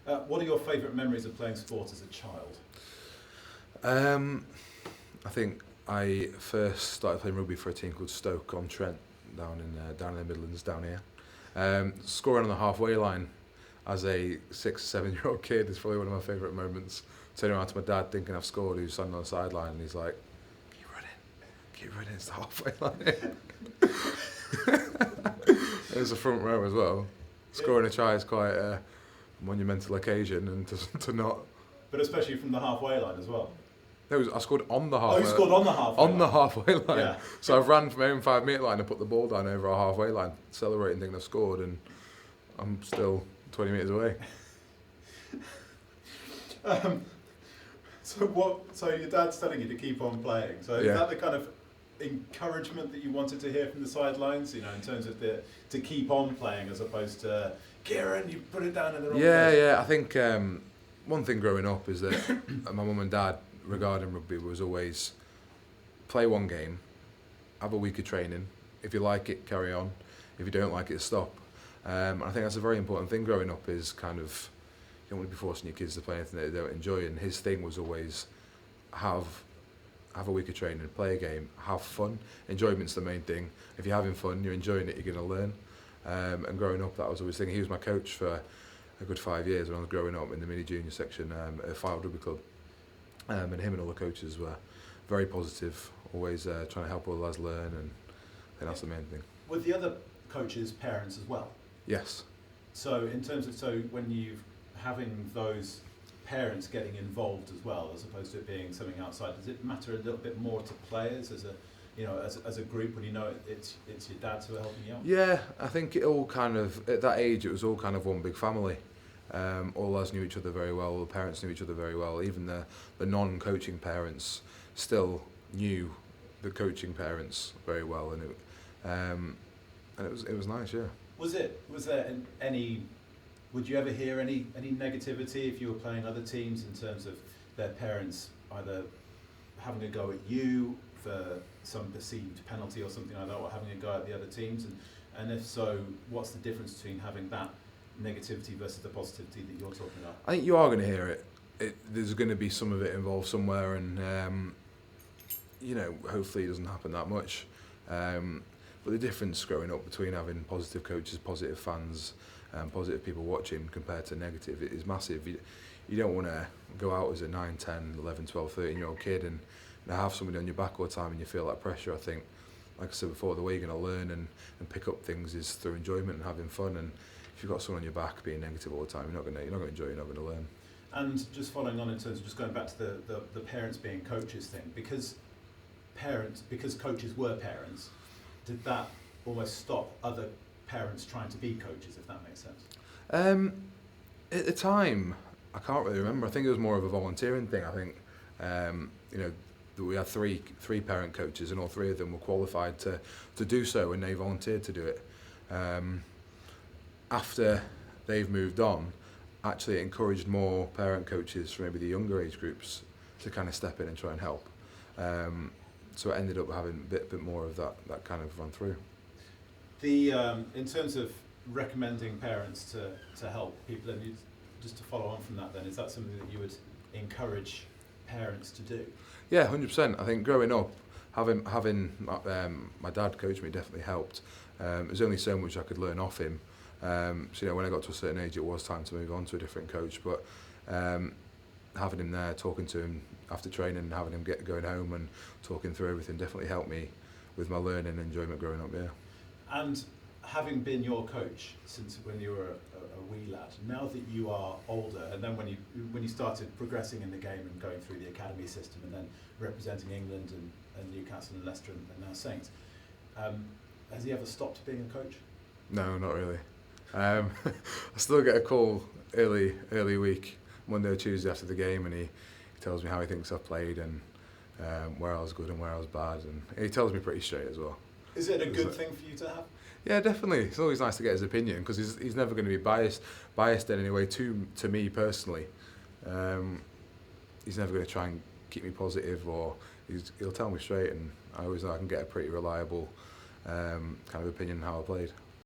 What are your favourite memories of playing sport as a child? I think I first started playing rugby for a team called Stoke-on-Trent down in the Midlands down here. Scoring on the halfway line as a 6 or 7 year old kid is probably one of my favourite moments. Turning around to my dad thinking I've scored, who's standing on the sideline, and he's like, keep running, it's the halfway line. It was a front row as well. Scoring a try is quite a monumental occasion, and to not... But especially from the halfway line as well. I scored on the halfway line. Oh, you scored on the halfway line? On the halfway line. Yeah. So I've ran from my own 5 metre line and put the ball down over our halfway line, celebrating thinking I've scored, and I'm still 20 metres away. So your dad's telling you to keep on playing. So is Yeah. that the kind of encouragement that you wanted to hear from the sidelines, you know, in terms of to keep on playing as opposed to, Kieran, you put it down in the wrong place? Yeah. I think one thing growing up is that my mum and dad, regarding rugby, was always play one game, have a week of training. If you like it, carry on. If you don't like it, stop. I think that's a very important thing growing up, is kind of, you don't want to be forcing your kids to play anything that they don't enjoy, and his thing was always have a week of training, play a game, have fun. Enjoyment's the main thing. If you're having fun, you're enjoying it, you're going to learn. And growing up, that was always the thing. He was my coach for a good 5 years when I was growing up in the mini junior section at a Fylde Rugby Club. And him and all the coaches were very positive, always trying to help all the lads learn, and that's the main thing. With the other coaches' parents as well? Yes. So in terms of, when you having those parents getting involved as well, as opposed to it being something outside, does it matter a little bit more to players as a group, when you know it's your dads who are helping you out? Yeah, I think it all kind of, at that age, it was all kind of one big family. All the lads knew each other very well, all the parents knew each other very well, even the non-coaching parents still knew the coaching parents very well, and it was nice, yeah. Was there any, would you ever hear any negativity if you were playing other teams in terms of their parents either having a go at you for some perceived penalty or something like that, or having a go at the other teams? And if so, what's the difference between having that negativity versus the positivity that you're talking about? I think you are going to hear it. There's going to be some of it involved somewhere, and hopefully it doesn't happen that much. But the difference growing up between having positive coaches, positive fans, positive people watching compared to negative is massive. You don't want to go out as a 9, 10, 11, 12, 13-year-old kid and have somebody on your back all the time and you feel that pressure. I think, like I said before, the way you're going to learn and pick up things is through enjoyment and having fun. And if you've got someone on your back being negative all the time, you're not going to enjoy, you're not going to learn. And just following on in terms of just going back to the parents being coaches thing, because coaches were parents, did that almost stop other parents trying to be coaches, if that makes sense? At the time, I can't really remember. I think it was more of a volunteering thing. I think we had three parent coaches, and all three of them were qualified to do so, and they volunteered to do it. After they've moved on, actually it encouraged more parent coaches from maybe the younger age groups to kind of step in and try and help. So it ended up having a bit more of that kind of run through. In terms of recommending parents to help people, and just to follow on from that then, is that something that you would encourage parents to do? Yeah, 100%. I think growing up, having my dad coach me definitely helped. There's only so much I could learn off him. So when I got to a certain age, it was time to move on to a different coach. But having him there, talking to him after training, and having him going home and talking through everything definitely helped me with my learning and enjoyment growing up. Yeah. And having been your coach since when you were a wee lad, now that you are older, and then when you started progressing in the game and going through the academy system, and then representing England and Newcastle and Leicester and now Saints, has he ever stopped being a coach? No, not really. I still get a call early week, Monday or Tuesday after the game, and he tells me how he thinks I've played and where I was good and where I was bad, and he tells me pretty straight as well. Is it a good thing for you to have? Yeah, definitely. It's always nice to get his opinion, because he's never going to be biased in any way to me personally. He's never going to try and keep me positive, or he'll tell me straight, and I always know I can get a pretty reliable kind of opinion on how I played.